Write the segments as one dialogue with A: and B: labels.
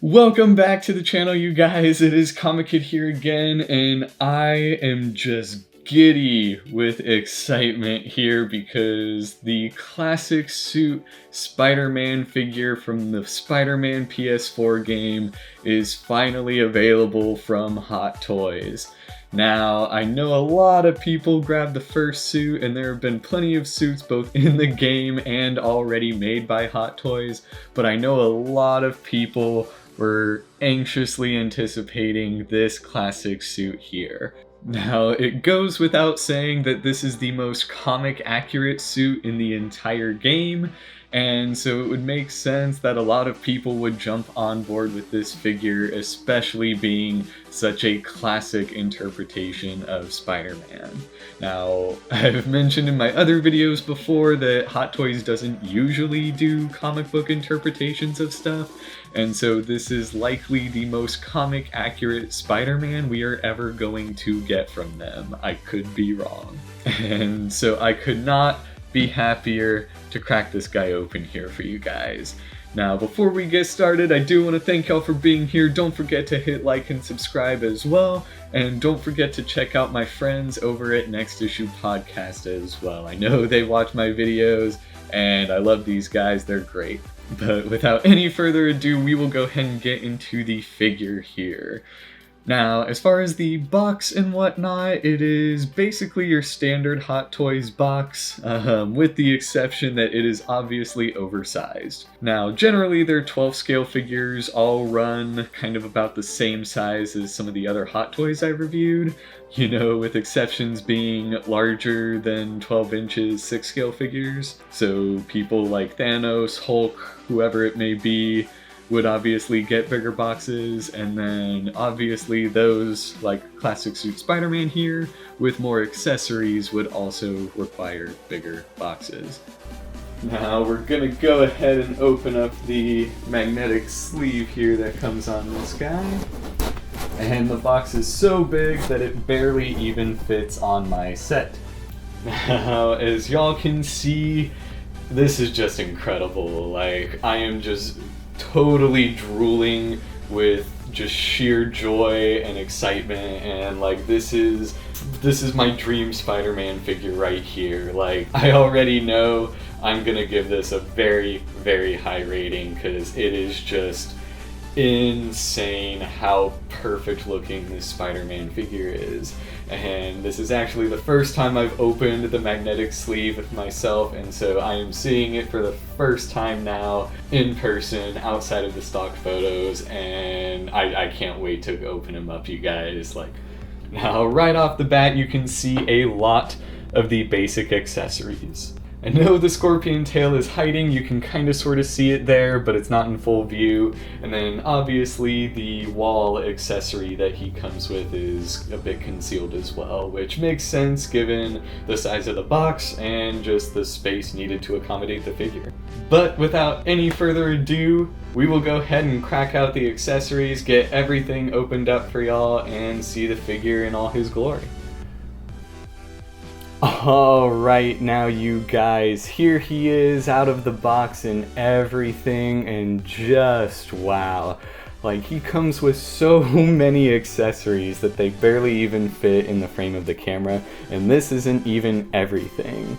A: Welcome back to the channel, you guys. It is Comic Kid here again, and I am just giddy with excitement here because the classic suit Spider-Man figure from the Spider-Man PS4 game is finally available from Hot Toys. Now, I know a lot of people grabbed the first suit, and there have been plenty of suits both in the game and already made by Hot Toys, but I know a lot of people were anxiously anticipating this classic suit here. Now, it goes without saying that this is the most comic accurate suit in the entire game, and so it would make sense that a lot of people would jump on board with this figure, especially being such a classic interpretation of Spider-Man. Now, I've mentioned in my other videos before that Hot Toys doesn't usually do comic book interpretations of stuff, and so this is likely the most comic accurate Spider-Man we are ever going to get from them. I could be wrong. And so I could not be happier to crack this guy open here for you guys. Now, before we get started, I do want to thank y'all for being here. Don't forget to hit like and subscribe as well. And don't forget to check out my friends over at Next Issue Podcast as well. I know they watch my videos, and I love these guys. They're great. But without any further ado, we will go ahead and get into the figure here. Now, as far as the box and whatnot, it is basically your standard Hot Toys box, with the exception that it is obviously oversized. Now, generally they're 12 scale figures, all run kind of about the same size as some of the other Hot Toys I've reviewed, you know, with exceptions being larger than 12 inches 6 scale figures. So people like Thanos, Hulk, whoever it may be, would obviously get bigger boxes, and then obviously those like classic suit Spider-Man here with more accessories would also require bigger boxes. Now we're gonna go ahead and open up the magnetic sleeve here that comes on this guy, and the box is so big that it barely even fits on my set. Now, as y'all can see, this is just incredible. Like, I am just totally drooling with just sheer joy and excitement, and like this is my dream Spider-Man figure right here. Like, I already know I'm gonna give this a very, very high rating because it is just insane how perfect looking this Spider-Man figure is. And this is actually the first time I've opened the magnetic sleeve myself, and so I am seeing it for the first time now in person outside of the stock photos, and I can't wait to open him up, you guys. Like, now right off the bat you can see a lot of the basic accessories. I know the scorpion tail is hiding, you can kind of sort of see it there, but it's not in full view. And then obviously the wall accessory that he comes with is a bit concealed as well, which makes sense given the size of the box and just the space needed to accommodate the figure. But without any further ado, we will go ahead and crack out the accessories, get everything opened up for y'all, and see the figure in all his glory. Alright, now you guys, here he is out of the box and everything, and just wow. Like, he comes with so many accessories that they barely even fit in the frame of the camera, and this isn't even everything.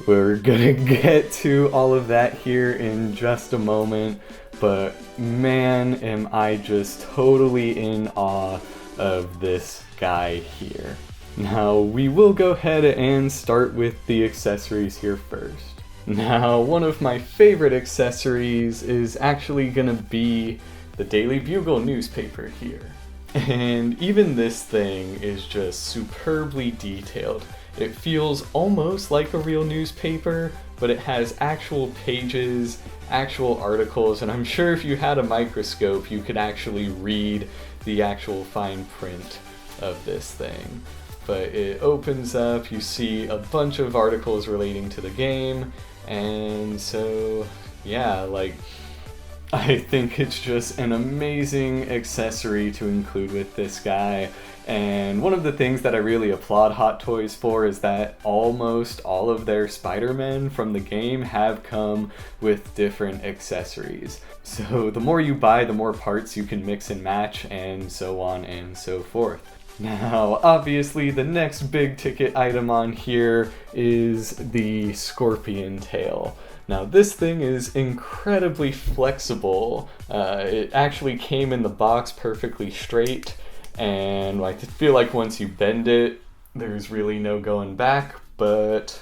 A: We're gonna get to all of that here in just a moment, but man, am I just totally in awe of this guy here. Now, we will go ahead and start with the accessories here first. Now, one of my favorite accessories is actually gonna be the Daily Bugle newspaper here. And even this thing is just superbly detailed. It feels almost like a real newspaper, but it has actual pages, actual articles, and I'm sure if you had a microscope, you could actually read the actual fine print of this thing. But it opens up, you see a bunch of articles relating to the game, and so yeah, like, I think it's just an amazing accessory to include with this guy, And one of the things that I really applaud Hot Toys for is that almost all of their Spider-Men from the game have come with different accessories. So the more you buy, the more parts you can mix and match, and so on and so forth. Now, obviously, the next big ticket item on here is the scorpion tail. Now, this thing is incredibly flexible. It actually came in the box perfectly straight, and I feel like once you bend it, there's really no going back, but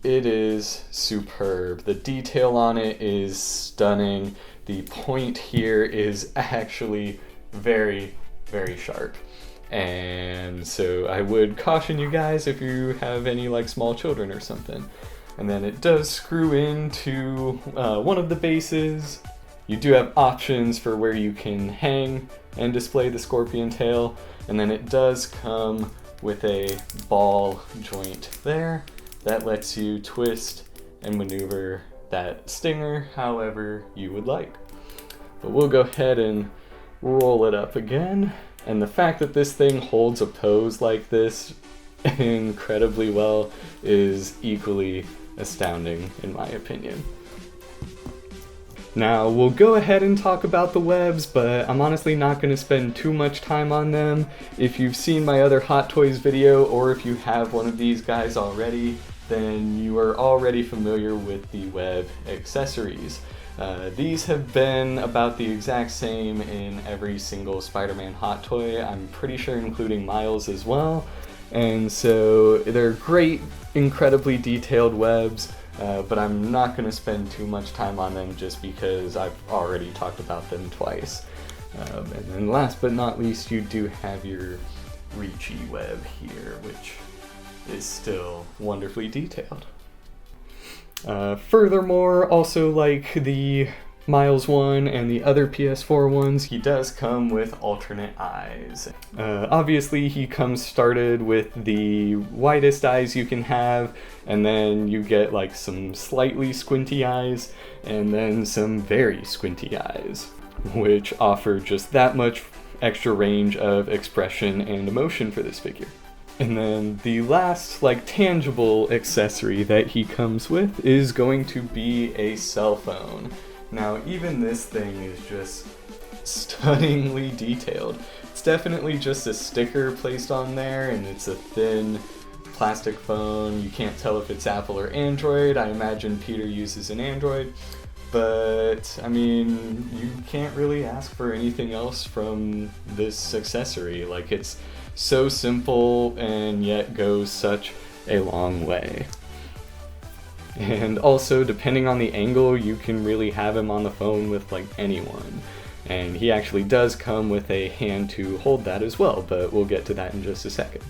A: it is superb. The detail on it is stunning. The point here is actually very, very sharp. And so I would caution you guys if you have any like small children or something. And then it does screw into one of the bases. You do have options for where you can hang and display the scorpion tail. And then it does come with a ball joint there that lets you twist and maneuver that stinger however you would like. But we'll go ahead and roll it up again. And the fact that this thing holds a pose like this incredibly well is equally astounding in my opinion. Now we'll go ahead and talk about the webs, but I'm honestly not going to spend too much time on them. If you've seen my other Hot Toys video, or if you have one of these guys already, then you are already familiar with the web accessories. These have been about the exact same in every single Spider-Man Hot Toy, I'm pretty sure including Miles as well. And so they're great, incredibly detailed webs, but I'm not going to spend too much time on them just because I've already talked about them twice. And then last but not least, you do have your Reachy web here, which is still wonderfully detailed. Furthermore, also like the Miles one and the other PS4 ones, he does come with alternate eyes. Obviously he comes started with the widest eyes you can have, and then you get like some slightly squinty eyes, and then some very squinty eyes, which offer just that much extra range of expression and emotion for this figure. And then the last, like, tangible accessory that he comes with is going to be a cell phone. Now, even this thing is just stunningly detailed. It's definitely just a sticker placed on there, and it's a thin plastic phone. You can't tell if it's Apple or Android. I imagine Peter uses an Android. But, I mean, you can't really ask for anything else from this accessory. Like, it's so simple and yet goes such a long way. And also, depending on the angle, you can really have him on the phone with like anyone. And he actually does come with a hand to hold that as well, but we'll get to that in just a second.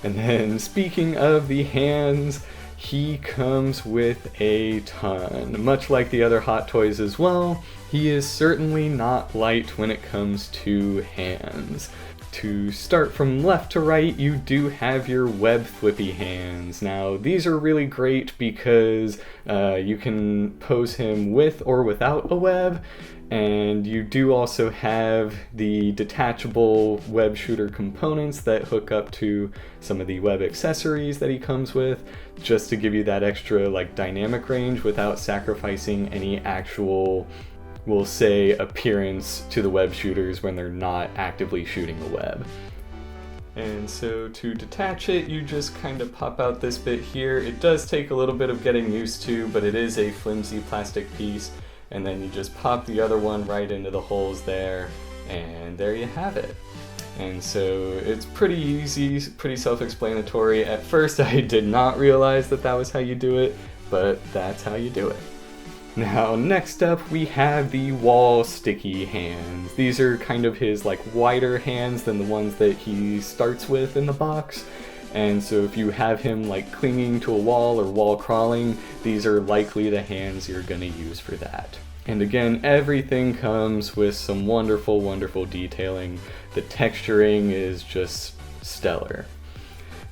A: And then speaking of the hands, he comes with a ton. Much like the other Hot Toys as well, he is certainly not light when it comes to hands. To start from left to right, you do have your web flippy hands. Now, these are really great because you can pose him with or without a web, and you do also have the detachable web shooter components that hook up to some of the web accessories that he comes with, just to give you that extra like dynamic range without sacrificing any actual, we'll say, appearance to the web shooters when they're not actively shooting a web. And so to detach it, you just kind of pop out this bit here. It does take a little bit of getting used to, but it is a flimsy plastic piece. And then you just pop the other one right into the holes there, and there you have it. And so it's pretty easy, pretty self-explanatory. At first I did not realize that that was how you do it, but that's how you do it. Now, next up we have the wall sticky hands. These are kind of his like wider hands than the ones that he starts with in the box. And so if you have him like clinging to a wall or wall crawling, these are likely the hands you're gonna use for that. And again, everything comes with some wonderful, wonderful detailing. The texturing is just stellar.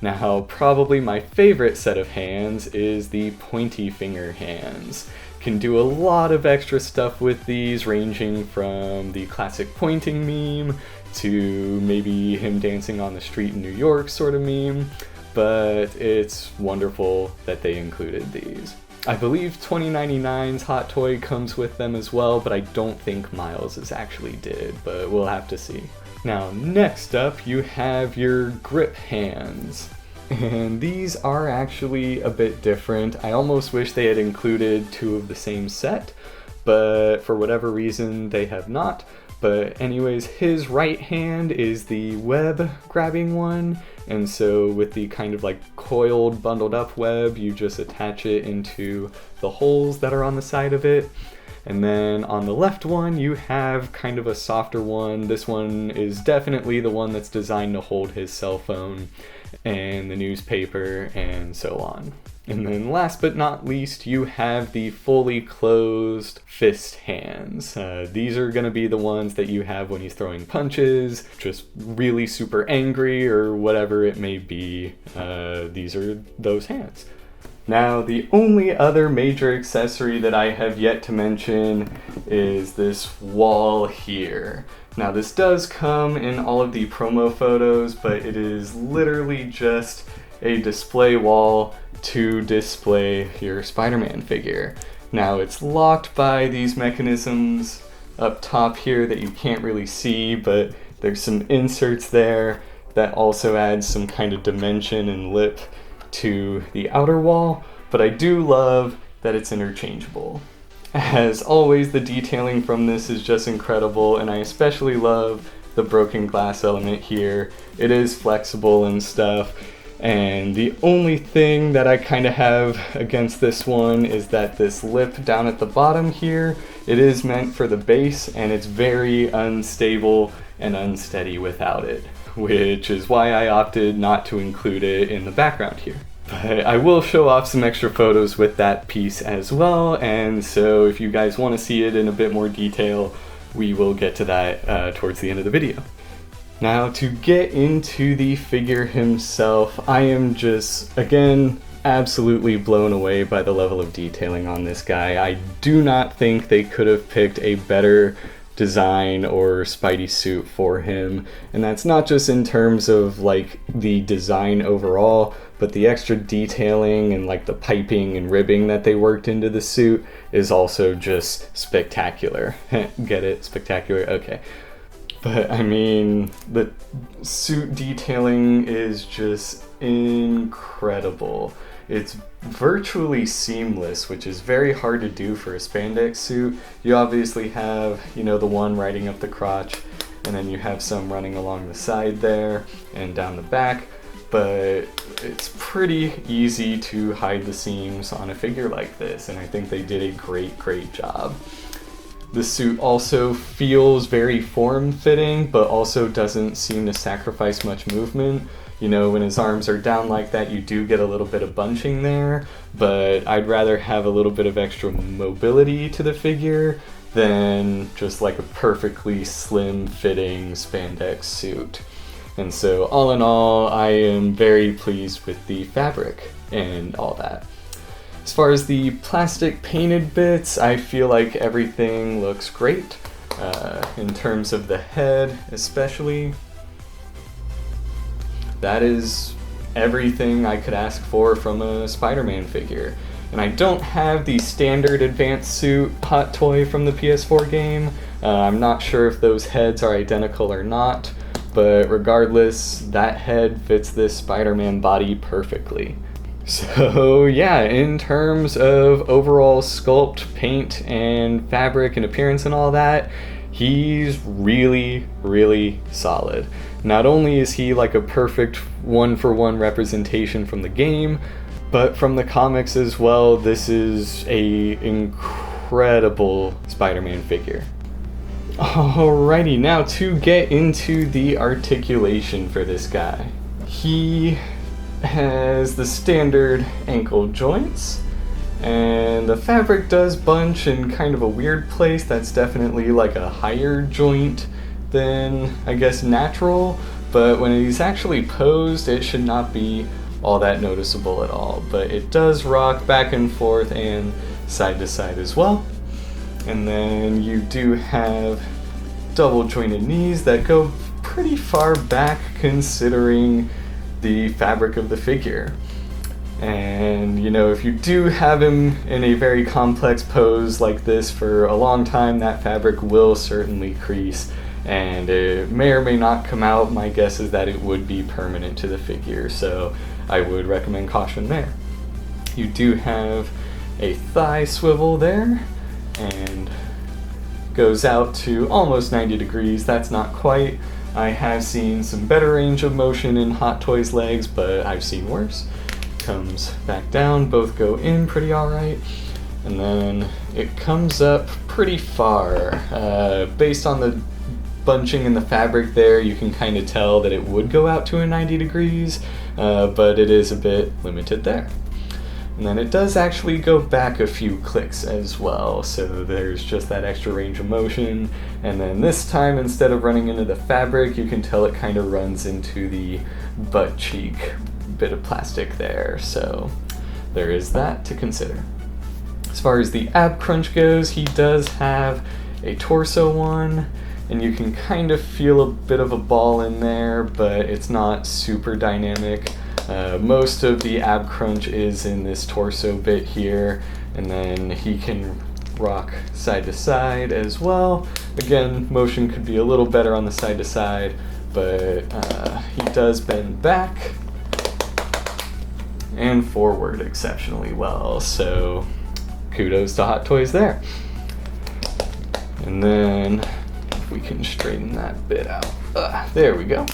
A: Now, probably my favorite set of hands is the pointy finger hands. Can do a lot of extra stuff with these, ranging from the classic pointing meme to maybe him dancing on the street in New York sort of meme, but it's wonderful that they included these. I believe 2099's Hot Toy comes with them as well, but I don't think Miles's actually did, but we'll have to see. Now, next up, you have your grip hands. And these are actually a bit different. I almost wish they had included two of the same set, but for whatever reason they have not. But anyways, his right hand is the web grabbing one, and so with the kind of like coiled, bundled up web, you just attach it into the holes that are on the side of it. And then on the left one, you have kind of a softer one. This one is definitely the one that's designed to hold his cell phone and the newspaper and so on. And then last but not least, you have the fully closed fist hands. These are going to be the ones that you have when he's throwing punches, just really super angry or whatever it may be. These are those hands. Now, the only other major accessory that I have yet to mention is this wall here. Now, this does come in all of the promo photos, but it is literally just a display wall to display your Spider-Man figure. Now, it's locked by these mechanisms up top here that you can't really see, but there's some inserts there that also adds some kind of dimension and lip to the outer wall, but I do love that it's interchangeable. As always, the detailing from this is just incredible, and I especially love the broken glass element here. It is flexible and stuff, and the only thing that I kind of have against this one is that this lip down at the bottom here, it is meant for the base, and it's very unstable and unsteady without it, which is why I opted not to include it in the background here. But I will show off some extra photos with that piece as well, and so if you guys want to see it in a bit more detail, we will get to that towards the end of the video. Now, to get into the figure himself, I am just, again, absolutely blown away by the level of detailing on this guy. I do not think they could have picked a better design or Spidey suit for him, and that's not just in terms of like the design overall, but the extra detailing and like the piping and ribbing that they worked into the suit is also just spectacular. Get it? Spectacular? Okay. But I mean, the suit detailing is just incredible. It's virtually seamless, which is very hard to do for a spandex suit. You obviously have, you know, the one riding up the crotch, and then you have some running along the side there and down the back, but it's pretty easy to hide the seams on a figure like this, and I think they did a great job. The suit also feels very form-fitting, but also doesn't seem to sacrifice much movement. You know, when his arms are down like that, you do get a little bit of bunching there, but I'd rather have a little bit of extra mobility to the figure than just like a perfectly slim-fitting spandex suit. And so, all in all, I am very pleased with the fabric and all that. As far as the plastic painted bits, I feel like everything looks great, in terms of the head especially. That is everything I could ask for from a Spider-Man figure. And I don't have the standard advanced suit Hot Toy from the PS4 game. I'm not sure if those heads are identical or not, but regardless, that head fits this Spider-Man body perfectly. So yeah, in terms of overall sculpt, paint, and fabric and appearance and all that, he's really solid. Not only is he like a perfect one-for-one representation from the game, but from the comics as well. This is a incredible Spider-Man figure. Alrighty, now to get into the articulation for this guy. He has the standard ankle joints, and the fabric does bunch in kind of a weird place that's definitely like a higher joint than, I guess, natural, but when he's actually posed, it should not be all that noticeable at all. But it does rock back and forth and side to side as well. And then you do have double jointed knees that go pretty far back considering the fabric of the figure. And you know, if you do have him in a very complex pose like this for a long time, that fabric will certainly crease, and it may or may not come out. My guess is that it would be permanent to the figure, so I would recommend caution there. You do have a thigh swivel there, and goes out to almost 90 degrees. That's not quite. I have seen some better range of motion in Hot Toys legs, but I've seen worse. Comes back down, both go in pretty alright, and then it comes up pretty far. Based on the bunching in the fabric there, you can kind of tell that it would go out to a 90 degrees, but it is a bit limited there. And then it does actually go back a few clicks as well, so there's just that extra range of motion. And then this time, instead of running into the fabric, you can tell it kind of runs into the butt cheek bit of plastic there, so there is that to consider. As far as the ab crunch goes, he does have a torso one, and you can kind of feel a bit of a ball in there, but it's not super dynamic. Most of the ab crunch is in this torso bit here, and then he can rock side to side as well. Again, motion could be a little better on the side to side, but he does bend back and forward exceptionally well, so kudos to Hot Toys there. And then if we can straighten that bit out, there we go.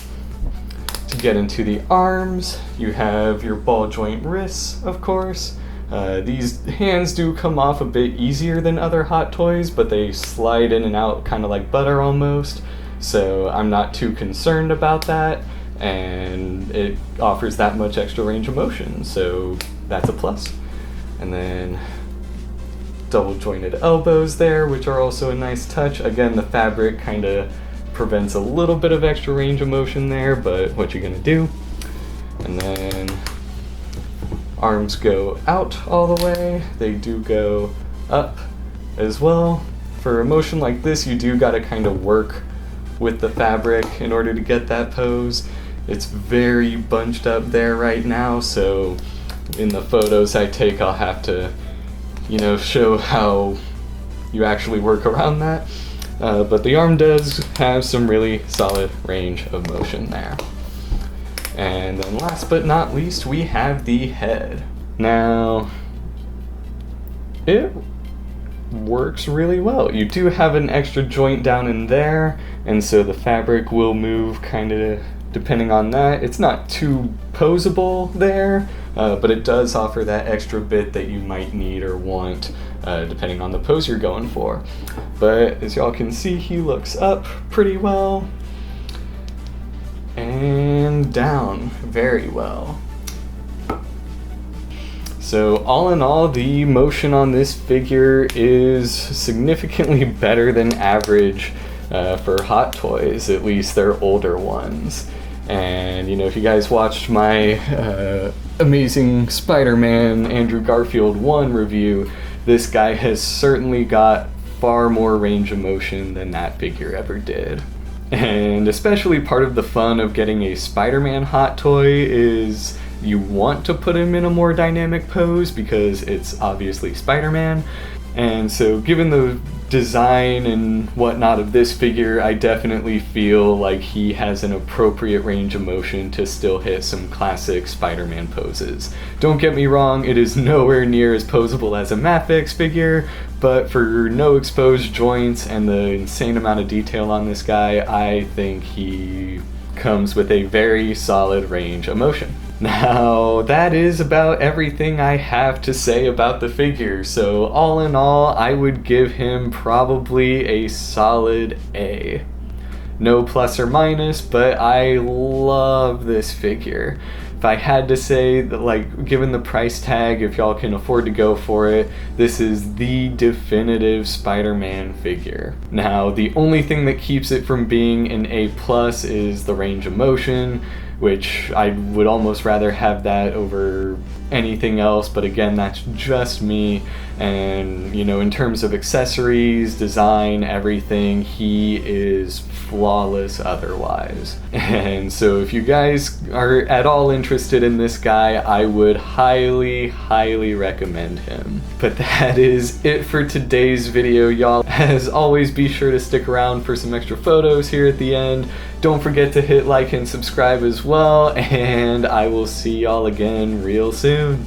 A: To get into the arms, you have your ball joint wrists, of course. These hands do come off a bit easier than other Hot Toys, but they slide in and out kind of like butter almost, so I'm not too concerned about that, and it offers that much extra range of motion, so that's a plus. And then double jointed elbows there, which are also a nice touch. Again, the fabric kind of prevents a little bit of extra range of motion there, but what you gonna do? And then arms go out all the way. They do go up as well. For a motion like this, you do gotta kind of work with the fabric in order to get that pose. It's very bunched up there right now, so in the photos I take, I'll have to, you know, show how you actually work around that. But the arm does have some really solid range of motion there. And then last but not least, we have the head. Now, it works really well. You do have an extra joint down in there, and so the fabric will move kind of depending on that. It's not too poseable there, but it does offer that extra bit that you might need or want, depending on the pose you're going for. But as y'all can see, he looks up pretty well and down very well. So all in all, the motion on this figure is significantly better than average for Hot Toys, at least their older ones. And you know, if you guys watched my amazing Spider-Man Andrew Garfield 1 review, this guy has certainly got far more range of motion than that figure ever did. And especially part of the fun of getting a Spider-Man Hot Toy is you want to put him in a more dynamic pose because it's obviously Spider-Man. And so given the design and whatnot of this figure, I definitely feel like he has an appropriate range of motion to still hit some classic Spider-Man poses. Don't get me wrong, it is nowhere near as poseable as a Mafex figure, but for no exposed joints and the insane amount of detail on this guy, I think he comes with a very solid range of motion. Now, that is about everything I have to say about the figure, so all in all, I would give him probably a solid A. No plus or minus, but I love this figure. if I had to say that, like, given the price tag, if y'all can afford to go for it, this is the definitive Spider-Man figure. Now, the only thing that keeps it from being an A+ is the range of motion, which I would almost rather have that over anything else, but again, that's just me. And you know, in terms of accessories, design, everything, he is flawless otherwise. And so if you guys are at all interested in this guy, I would highly recommend him. But that is it for today's video, y'all. As always, be sure to stick around for some extra photos here at the end. Don't forget to hit like and subscribe as well, and I will see y'all again real soon.